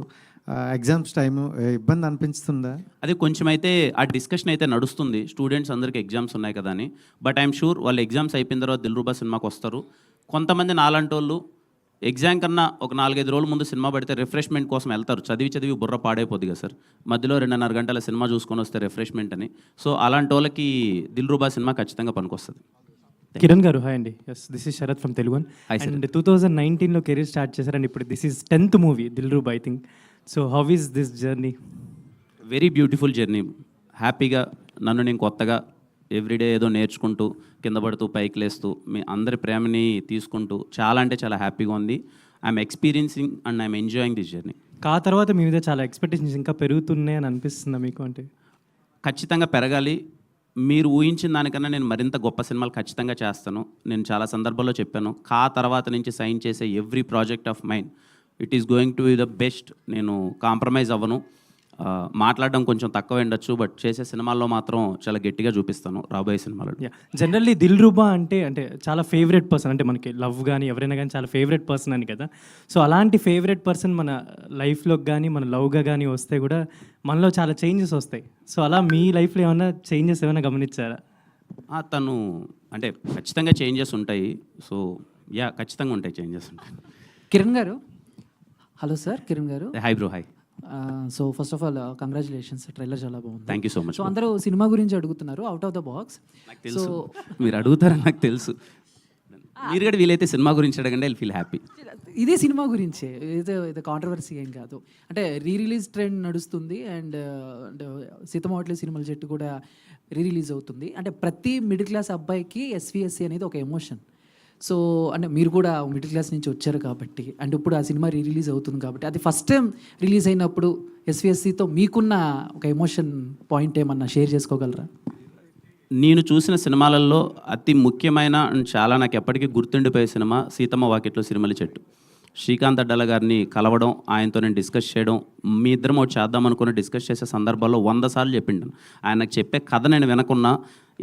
ఎగ్జామ్స్ టైము, ఇబ్బంది అనిపిస్తుందా? అది కొంచెం అయితే ఆ డిస్కషన్ అయితే నడుస్తుంది, స్టూడెంట్స్ అందరికీ ఎగ్జామ్స్ ఉన్నాయి కదా అని. బట్ ఐఎమ్ షూర్ వాళ్ళు ఎగ్జామ్స్ అయిపోయిన తర్వాత దిల్రూబా సినిమాకి వస్తారు. కొంతమంది నాలాంటి వాళ్ళు ఎగ్జామ్ కన్నా ఒక 4-5 రోజుల ముందు సినిమా పడితే రిఫ్రెష్మెంట్ కోసం వెళ్తారు, చదివి బుర్ర పాడైపోద్ది కదా సార్, మధ్యలో 2.5 గంటల సినిమా చూసుకొని వస్తే రిఫ్రెష్మెంట్ అని. సో అలాంటి వాళ్ళకి దిల్రూబా సినిమా ఖచ్చితంగా పనికొస్తుంది. కిరణ్ గారు హాయ్ అండి. Yes, this is Sharath from Telugu. And 2019లో కెరీర్ స్టార్ట్ చేశారు అండ్ ఇప్పుడు this is 10th movie Dilruba I think. So how is this journey? Very beautiful journey. హ్యాపీగా నన్ను నేను కొత్తగా ఎవ్రీడే ఏదో నేర్చుకుంటూ కింద పడుతూ పైకి లేస్తూ మీ అందరి ప్రేమని తీసుకుంటూ చాలా అంటే చాలా హ్యాపీగా ఉంది. I'm experiencing and I'm enjoying this journey. తర్వాత మీ మీద చాలా ఎక్స్పెక్టేషన్స్ ఇంకా పెరుగుతున్నాయి అని అనిపిస్తుందా మీకు? అంటే ఖచ్చితంగా పెరగాలి. మీరు ఊహించిన దానికన్నా నేను మరింత గొప్ప సినిమాలు ఖచ్చితంగా చేస్తాను. నేను చాలా సందర్భాల్లో చెప్పాను, తర్వాత నుంచి సైన్ చేసే every project of mind it is going to be the best. నేను కాంప్రమైజ్ అవ్వను. మాట్లాడడం కొంచెం తక్కువ ఉండొచ్చు, బట్ చేసే సినిమాల్లో మాత్రం చాలా గట్టిగా చూపిస్తాను రాబోయే సినిమాలో. జనరల్లీ దిల్రూబా అంటే చాలా ఫేవరెట్ పర్సన్, అంటే మనకి లవ్ కానీ ఎవరైనా కానీ చాలా ఫేవరెట్ పర్సన్ అని కదా. సో అలాంటి ఫేవరెట్ పర్సన్ మన లైఫ్లోకి కానీ మన లవ్గా కానీ వస్తే కూడా మనలో చాలా చేంజెస్ వస్తాయి. సో అలా మీ లైఫ్లో ఏమైనా చేంజెస్ ఏమైనా గమనించారా? తను అంటే ఖచ్చితంగా చేంజెస్ ఉంటాయి. సో ఖచ్చితంగా ఉంటాయి, చేంజెస్ ఉంటాయి. కిరణ్ గారు హలో సార్. కిరణ్ గారు hi bro. Hi. So first of all congratulations, trailer చాలా బాగుంది. Thank you so much. So అందరూ సినిమా గురించి అడుగుతున్నారు out of the box. So మీరు అడుగుతారని నాకు తెలుసు, మీరు కూడా వీలైతే సినిమా గురించి అడగండి, ఐ ఫీల్ హ్యాపీ. ఇదే సినిమా గురించే, ఇది కాంట్రవర్సీ ఏం కాదు. అంటే రిలీజ్ ట్రెండ్ నడుస్తుంది అండ్ సీతమ్మవాట్ల సినిమాల చెట్టు కూడా రిలీజ్ అవుతుంది. అంటే ప్రతి మిడిల్ క్లాస్ అబ్బాయికి ఎస్విఎస్సి అనేది ఒక ఎమోషన్. సో అంటే మీరు కూడా మిడిల్ క్లాస్ నుంచి వచ్చారు కాబట్టి, అండ్ ఇప్పుడు ఆ సినిమా రిలీజ్ అవుతుంది కాబట్టి, అది ఫస్ట్ టైం రిలీజ్ అయినప్పుడు ఎస్విఎస్సితో మీకున్న ఒక ఎమోషన్ పాయింట్ ఏమన్నా షేర్ చేసుకోగలరా? నేను చూసిన సినిమాలలో అతి ముఖ్యమైన అండ్ చాలా నాకు ఎప్పటికీ గుర్తుండిపోయే సినిమా సీతమ్మ వాకిట్లో సిరిమల్లి చెట్టు. శ్రీకాంత్ అడ్డాల గారిని కలవడం, ఆయనతో నేను డిస్కస్ చేయడం, మీ ఇద్దరం ఒకటి చేద్దాం అనుకుని డిస్కస్ చేసే సందర్భాల్లో 100 సార్లు చెప్పిండు. ఆయన నాకు చెప్పే కథ నేను వినకున్నా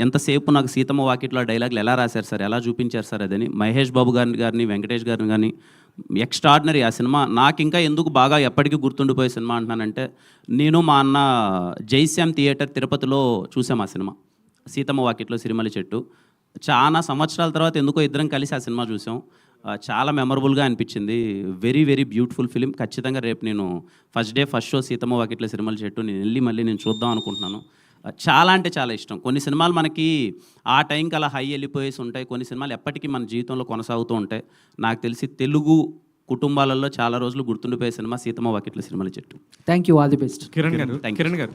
ఎంతసేపు నాకు సీతమ్మ వాకిట్లో డైలాగులు ఎలా రాశారు సార్, ఎలా చూపించారు సార్ అదని. మహేష్ బాబు గారిని వెంకటేష్ గారిని కానీ ఎక్స్ట్రాడినరీ ఆ సినిమా. నాకు ఇంకా ఎందుకు బాగా ఎప్పటికీ గుర్తుండిపోయే సినిమా అంటున్నానంటే, నేను మా అన్న జైశ్యామ్ థియేటర్ తిరుపతిలో చూసాం ఆ సినిమా సీతమ్మ వాకిట్లో సిరిమల్లి చెట్టు. చాలా సంవత్సరాల తర్వాత ఎందుకో ఇద్దరం కలిసి ఆ సినిమా చూసాం. చాలా మెమరబుల్గా అనిపించింది. Very very beautiful film. ఖచ్చితంగా రేపు నేను ఫస్ట్ షో సీతమ్మ వాకిట్లో సిరిమల్లి చెట్టు నేను వెళ్ళి మళ్ళీ నేను చూద్దాం అనుకుంటున్నాను. చాలా అంటే చాలా ఇష్టం. కొన్ని సినిమాలు మనకి ఆ టైంకి అలా హై వెళ్ళిపోయేసి ఉంటాయి, కొన్ని సినిమాలు ఎప్పటికీ మన జీవితంలో కొనసాగుతూ ఉంటాయి. నాకు తెలిసి తెలుగు కుటుంబాలలో చాలా రోజులు గుర్తుండిపోయే సినిమా సీతమ్మ వాకిట్లో సిరిమల్లి చెట్టు. Thank you, all the best. Kiran గారు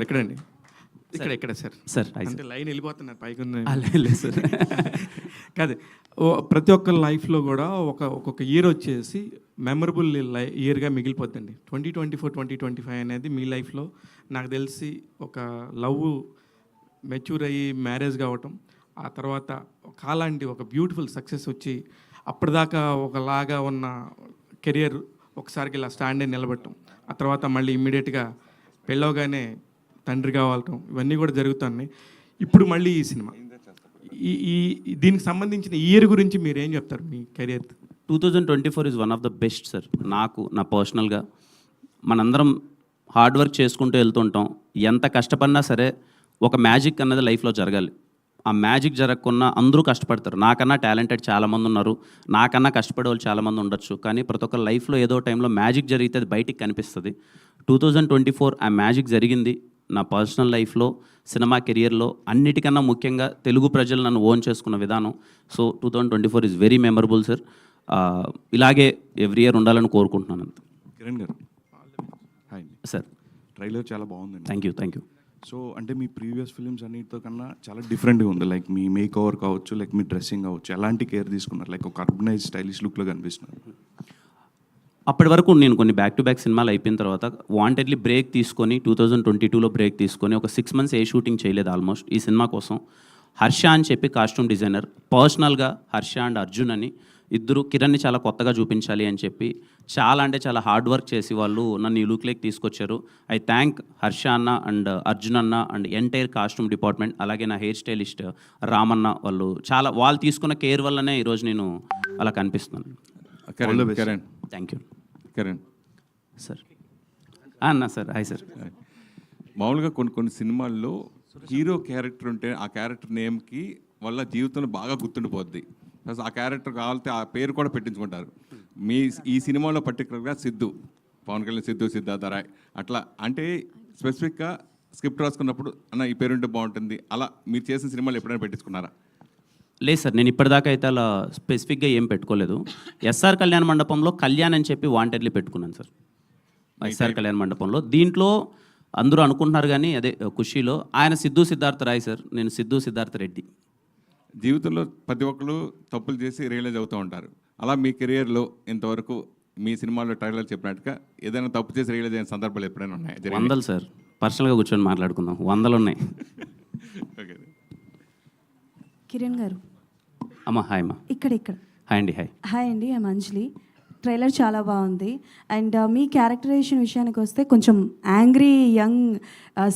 ఎక్కడండి? ఇక్కడ సార్ అంటే లైన్ వెళ్ళిపోతున్నారు పైకి సార్. కాదు, ప్రతి ఒక్క లైఫ్లో కూడా ఒక్కొక్క ఇయర్ వచ్చేసి మెమరబుల్ ఇయర్గా మిగిలిపోద్దండి. 2024, 2025 అనేది మీ లైఫ్లో నాకు తెలిసి ఒక లవ్ మెచ్యూర్ అయ్యి మ్యారేజ్ కావటం, ఆ తర్వాత కాలాంటి ఒక బ్యూటిఫుల్ సక్సెస్ వచ్చి అప్పటిదాకా ఒకలాగా ఉన్న కెరియర్ ఒకసారికి ఇలా స్టాండ్ అయి నిలబడటం, ఆ తర్వాత మళ్ళీ ఇమ్మీడియట్గా పెళ్ళవగానే తండ్రి కావటం, ఇవన్నీ కూడా జరుగుతున్నాయి. ఇప్పుడు మళ్ళీ ఈ సినిమా దీనికి సంబంధించిన ఇయర్ గురించి మీరు ఏం చెప్తారు మీ career? 2024 is one of the best sir. నాకు నా పర్సనల్గా మనందరం హార్డ్ వర్క్ చేసుకుంటూ వెళ్తుంటాం. ఎంత కష్టపడినా సరే ఒక మ్యాజిక్ అన్నది లైఫ్లో జరగాలి. ఆ మ్యాజిక్ జరగకుండా అందరూ కష్టపడతారు. నాకన్నా టాలెంటెడ్ చాలామంది ఉన్నారు, నాకన్నా కష్టపడే వాళ్ళు చాలామంది ఉండొచ్చు. కానీ ప్రతి ఒక్క లైఫ్లో ఏదో టైంలో మ్యాజిక్ జరిగితే అది బయటికి కనిపిస్తుంది. 2024 ఆ మ్యాజిక్ జరిగింది నా పర్సనల్ లైఫ్లో, సినిమా కెరియర్లో. అన్నిటికన్నా ముఖ్యంగా తెలుగు ప్రజలు నన్ను ఓన్ చేసుకున్న విధానం. So 2024 is very memorable sir. ఇలాగే ఎవ్రీ ఇయర్ ఉండాలని కోరుకుంటున్నాను. కిరణ్ గారు హాయ్ సార్. ట్రైలర్ చాలా బాగుందండి. Thank you. సో అంటే మీ ప్రీవియస్ ఫిల్మ్స్ అన్నిటితో కన్నా చాలా డిఫరెంట్గా ఉంది. లైక్ మీ మేక్ ఓవర్ కావచ్చు, లైక్ మీ డ్రెస్సింగ్ కావచ్చు, ఎలాంటి కేర్ తీసుకున్నారు? లైక్ ఒక అర్బనైజ్ స్టైలిష్ లుక్లో కనిపిస్తున్నారు. అప్పటి వరకు నేను కొన్ని బ్యాక్ టు బ్యాక్ సినిమాలు అయిపోయిన తర్వాత వాంటెడ్లీ బ్రేక్ తీసుకొని 2022లో బ్రేక్ తీసుకొని ఒక 6 months ఏ షూటింగ్ చేయలేదు ఆల్మోస్ట్ ఈ సినిమా కోసం. హర్ష అని చెప్పి కాస్ట్యూమ్ డిజైనర్, పర్సనల్గా హర్ష అండ్ అర్జున్ అని ఇద్దరు కిరణ్ని చాలా కొత్తగా చూపించాలి అని చెప్పి చాలా అంటే చాలా హార్డ్ వర్క్ చేసి వాళ్ళు నన్ను ఈ లుక్లోకి తీసుకొచ్చారు. ఐ థ్యాంక్ హర్ష అన్న అండ్ అర్జున్ అన్న అండ్ ఎంటైర్ కాస్ట్యూమ్ డిపార్ట్మెంట్, అలాగే నా హెయిర్ స్టైలిస్ట్ రామన్న. వాళ్ళు తీసుకున్న కేర్ వల్లనే ఈరోజు నేను అలా కనిపిస్తున్నాను. Kiran thank you. Kiran sir. అన్న సార్. Hi sir. మామూలుగా కొన్ని సినిమాల్లో హీరో క్యారెక్టర్ ఉంటే ఆ క్యారెక్టర్ నేమ్కి వాళ్ళ జీవితంలో బాగా గుర్తుండిపోద్ది. ప్లస్ ఆ క్యారెక్టర్ కావాలంటే ఆ పేరు కూడా పెట్టించుకుంటారు. ఈ సినిమాలో పర్టికులర్గా సిద్ధు, పవన్ కళ్యాణ్ సిద్ధు, సిద్ధార్థ రాయ్ అట్లా అంటే స్పెసిఫిక్గా స్క్రిప్ట్ రాసుకున్నప్పుడు అన్న ఈ పేరు ఉంటే బాగుంటుంది, అలా మీరు చేసిన సినిమాలు ఎప్పుడైనా పెట్టించుకున్నారా? లేదు సార్, నేను ఇప్పటిదాకా అయితే అలా స్పెసిఫిక్గా ఏం పెట్టుకోలేదు. ఎస్ఆర్ కళ్యాణ మండపంలో కళ్యాణ్ అని చెప్పి వాంటెడ్లీ పెట్టుకున్నాను సార్. ఎస్ఆర్ కళ్యాణ మండపంలో దీంట్లో అందరూ అనుకుంటున్నారు కానీ అదే ఖుషీలో ఆయన సిద్ధు సిద్ధార్థ రాయ్ సార్, నేను సిద్ధు సిద్ధార్థ రెడ్డి. జీవితంలో ప్రతి ఒక్కరు తప్పులు చేసి రియలైజ్ అవుతూ ఉంటారు. అలా మీ కెరియర్లో ఇంతవరకు మీ సినిమాలో ట్రైలర్ చెప్పినట్టుగా ఏదైనా తప్పు చేసి రియలైజ్ అయిన సందర్భాలు ఎప్పుడైనా ఉన్నాయి? 100 సార్. పర్సనల్గా కూర్చొని మాట్లాడుకుందాం. 100 ఉన్నాయి. ఓకే. కిరణ్ గారు. అమ్మా హాయ్ అమ్మా. ఇక్కడ హాయ్ అండి. హాయ్ అండి. I'm Anjali. ట్రైలర్ చాలా బాగుంది. అండ్ మీ క్యారెక్టరైజేషన్ విషయానికి వస్తే కొంచెం యాంగ్రీ యంగ్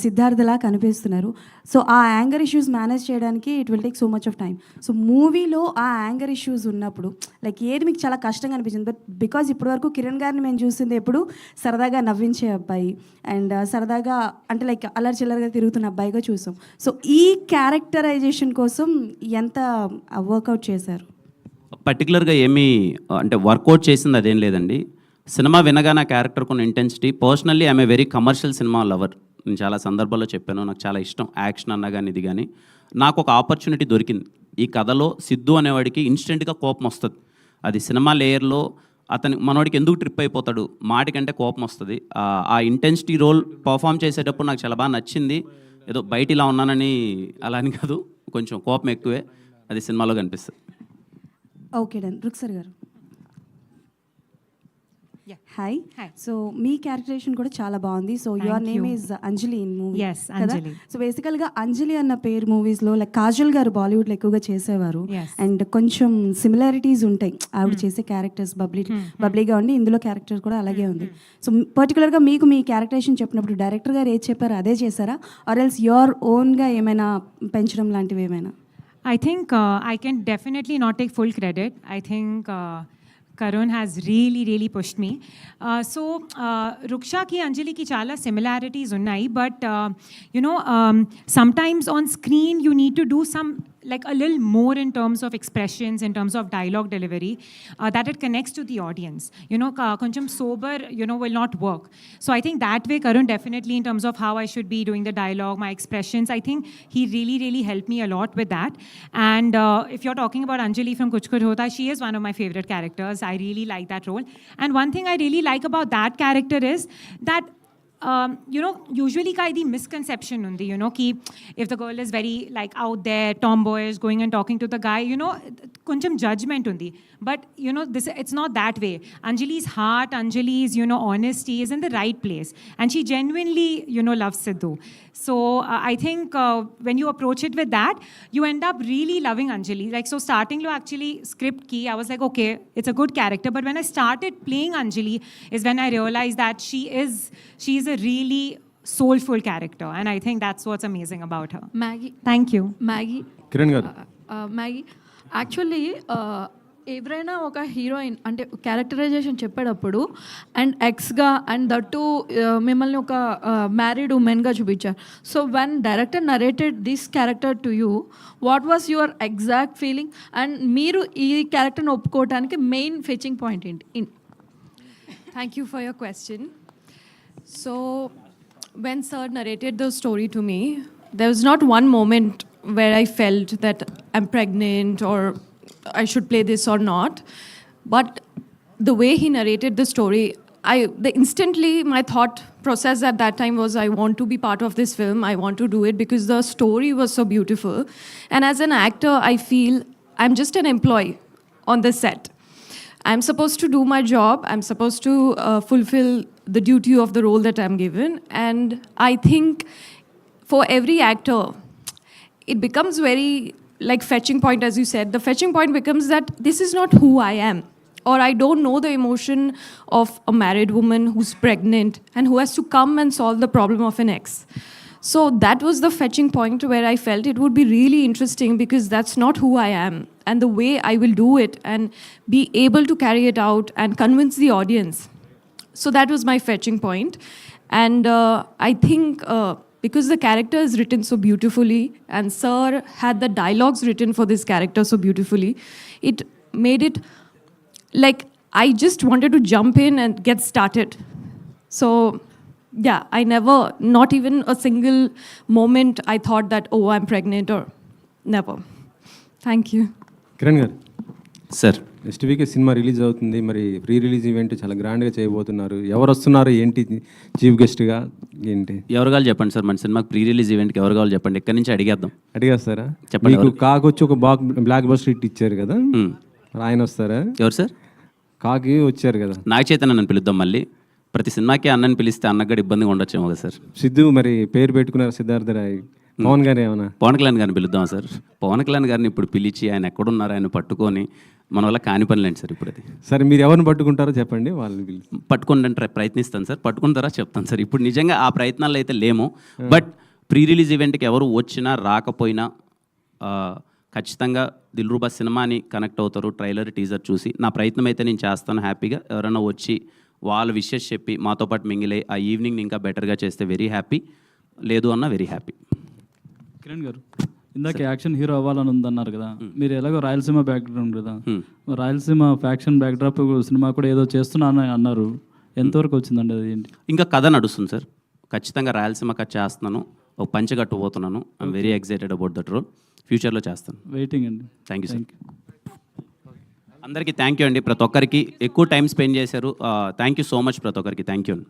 సిద్ధార్థలా కనిపిస్తున్నారు. సో ఆ యాంగర్ ఇష్యూస్ మేనేజ్ చేయడానికి it will take so much of time. So మూవీలో ఆ యాంగర్ ఇష్యూస్ ఉన్నప్పుడు లైక్ ఏది మీకు చాలా కష్టంగా అనిపించింది? బట్ బికాజ్ ఇప్పటివరకు కిరణ్ గారిని మేము చూసింది ఎప్పుడు సరదాగా నవ్వించే అబ్బాయి అండ్ సరదాగా అంటే లైక్ అల్లరి చిల్లరగా తిరుగుతున్న అబ్బాయిగా చూసాం. సో ఈ క్యారెక్టరైజేషన్ కోసం ఎంత వర్కౌట్ చేశారు? పర్టికులర్గా ఏమీ అంటే వర్కౌట్ చేసింది అదేం లేదండి. సినిమా వినగా నా క్యారెక్టర్ కొన్ని intensity. Personally I'm a very commercial cinema lover. నేను చాలా సందర్భాల్లో చెప్పాను, నాకు చాలా ఇష్టం యాక్షన్ అన్నా కానీ ఇది కానీ. నాకు ఒక ఆపర్చునిటీ దొరికింది. ఈ కథలో సిద్ధు అనేవాడికి ఇన్స్టెంట్గా కోపం వస్తుంది. అది సినిమా లేయర్లో మనవాడికి ఎందుకు ట్రిప్ అయిపోతాడు, మాటికంటే కోపం వస్తుంది. ఆ ఇంటెన్సిటీ రోల్ పర్ఫామ్ చేసేటప్పుడు నాకు చాలా బాగా నచ్చింది. ఏదో బయట ఇలా ఉన్నానని అలా అని కాదు, కొంచెం కోపం ఎక్కువే. అది సినిమాలో కనిపిస్తుంది. Okay done. రుక్సర్ గారు. హాయ్. సో మీ క్యారెక్టరేషన్ కూడా చాలా బాగుంది. So your name is Anjali in movie. కదా. సో బేసికల్గా అంజలి అన్న పేరు మూవీస్లో లైక్ కాజల్ గారు బాలీవుడ్లో ఎక్కువగా చేసేవారు. అండ్ కొంచెం సిమిలారిటీస్ ఉంటాయి ఆవిడ చేసే క్యారెక్టర్స్. బబ్లీగా ఉండి ఇందులో క్యారెక్టర్ కూడా అలాగే ఉంది. సో పర్టికులర్గా మీకు మీ క్యారెక్టరేషన్ చెప్పినప్పుడు డైరెక్టర్ గారు ఏది చెప్పారో అదే చేశారా, ఆర్ ఎల్స్ యువర్ ఓన్గా ఏమైనా పెంచడం లాంటివి ఏమైనా? I think I can definitely not take full credit. I think Karun has really pushed me. Ruksha ki Anjali ki chala similarities unnai, but sometimes on screen you need to do some like a little more in terms of expressions, in terms of dialogue delivery, that it connects to the audience. Koncham sober, will not work. So I think that way Karun definitely in terms of how I should be doing the dialogue, my expressions, I think he really helped me a lot with that. And if you're talking about Anjali from Kuch Kuch Hota, she is one of my favorite characters. I really like that role. And one thing I really like about that character is that usually ka idi misconception undi, ki if the girl is very like out there, tomboyish, going and talking to the guy, koncham judgment undi. But, it's not that way. Anjali's heart, Anjali's, honesty is in the right place. And she genuinely, loves Sidhu. So I think when you approach it with that, you end up really loving Anjali. Like, so starting lo actually script ki, I was like, okay, it's a good character. But when I started playing Anjali is when I realized that she's a really soulful character. And I think that's what's amazing about her. Maggie. Thank you. Maggie. Kiran గారు మ్యాగీ యాక్చువల్లీ ఎవరైనా ఒక హీరోయిన్ అంటే క్యారెక్టరైజేషన్ చెప్పేటప్పుడు అండ్ ఎక్స్గా అండ్ దట్టు మిమ్మల్ని ఒక మ్యారీడ్ ఉమెన్గా చూపించారు. So when director narrated this character to you, what was your exact feeling? And మీరు ఈ క్యారెక్టర్ని ఒప్పుకోవడానికి మెయిన్ ఫెచింగ్ పాయింట్ ఏంటి? Thank you for your question. So, when Sir narrated the story to me, there was not one moment where I felt that I'm pregnant or I should play this or not. But the way he narrated the story, instantly my thought process at that time was, I want to be part of this film. I want to do it because the story was so beautiful. And as an actor, I feel I'm just an employee on the set. I'm supposed to do my job. I'm supposed to fulfill the duty of the role that I'm given. And I think for every actor, it becomes very like fetching point, as you said. The fetching point becomes that this is not who I am. Or I don't know the emotion of a married woman who's pregnant and who has to come and solve the problem of an ex. So that was the fetching point where I felt it would be really interesting because that's not who I am. And the way I will do it and be able to carry it out and convince the audience. So that was my fetching point. And I think because the character is written so beautifully and Sir had the dialogues written for this character so beautifully, it made it like I just wanted to jump in and get started. So yeah, I never, not even a single moment I thought that, oh, I'm pregnant or never. Thank you. Kiran గారు సార్, నెక్స్ట్ వీక్ సినిమా రిలీజ్ అవుతుంది. మరి ప్రీ రిలీజ్ ఈవెంట్ చాలా గ్రాండ్గా చేయబోతున్నారు. ఎవరు వస్తున్నారు, ఏంటి చీఫ్ గెస్ట్గా, ఏంటి? ఎవరు కావాలి చెప్పండి సార్. మన సినిమాకి ప్రీ రిలీజ్ ఈవెంట్కి ఎవరు కావాలి చెప్పండి. ఎక్కడి నుంచి అడిగేస్తారా? చెప్పండి. మీకు కాకి వచ్చి ఒక బ్లాక్ బస్టర్ హిట్ ఇచ్చారు కదా, ఆయన వస్తారా? ఎవరు సార్? కాకి వచ్చారు కదా. నాగ చైతన్య నన్ను పిలుద్దాం. మళ్ళీ ప్రతి సినిమాకి అన్నని పిలిస్తే అన్నకు కూడా ఇబ్బందిగా ఉండొచ్చేమో కదా సార్. సిద్ధు మరి పేరు పెట్టుకున్నారు సిద్ధార్థ రాయ్. పవన్ గారు ఏమన్నా? పవన్ కళ్యాణ్ గారిని పిలుద్దాం సార్. పవన్ కళ్యాణ్ గారిని ఇప్పుడు పిలిచి ఆయన ఎక్కడున్నారు ఆయన పట్టుకొని మన వల్ల కాని పనిలేండి సార్ ఇప్పుడు అది. సరే, మీరు ఎవరిని పట్టుకుంటారో చెప్పండి, వాళ్ళని పిలిచి పట్టుకుంటే ప్రయత్నిస్తాను సార్. పట్టుకుంటారా చెప్తాను సార్. ఇప్పుడు నిజంగా ఆ ప్రయత్నాలు అయితే లేము. బట్ ప్రీ రిలీజ్ ఈవెంట్కి ఎవరు వచ్చినా రాకపోయినా ఖచ్చితంగా దిల్రూబా సినిమాని కనెక్ట్ అవుతారు. ట్రైలర్ టీజర్ చూసి నా ప్రయత్నం అయితే నేను చేస్తాను. హ్యాపీగా ఎవరైనా వచ్చి వాళ్ళ విషెస్ చెప్పి మాతో పాటు మింగిలే ఆ ఈవినింగ్ ఇంకా బెటర్గా చేస్తే వెరీ హ్యాపీ. లేదు అన్న వెరీ హ్యాపీ. కిరణ్ గారు, ఇందాక యాక్షన్ హీరో అవ్వాలని ఉందన్నారు కదా, మీరు ఎలాగో రాయలసీమ బ్యాక్గ్రౌండ్ కదా, రాయలసీమ ఫ్యాక్షన్ బ్యాక్డ్రాప్ సినిమా కూడా ఏదో చేస్తున్నాను అన్నారు. ఎంతవరకు వచ్చిందండి అది? ఏంటి? ఇంకా కథ నడుస్తుంది సార్. ఖచ్చితంగా రాయలసీమ కథ చేస్తున్నాను. ఒక పంచ కట్టుపోతున్నాను. I'm very excited about that role. ఫ్యూచర్లో చేస్తాను. వెయిటింగ్ అండి. Thank you sir. అందరికీ థ్యాంక్ యూ అండి. ప్రతి ఒక్కరికి ఎక్కువ టైం స్పెండ్ చేశారు. థ్యాంక్ యూ సో మచ్ ప్రతి ఒక్కరికి. థ్యాంక్ యూ అండి.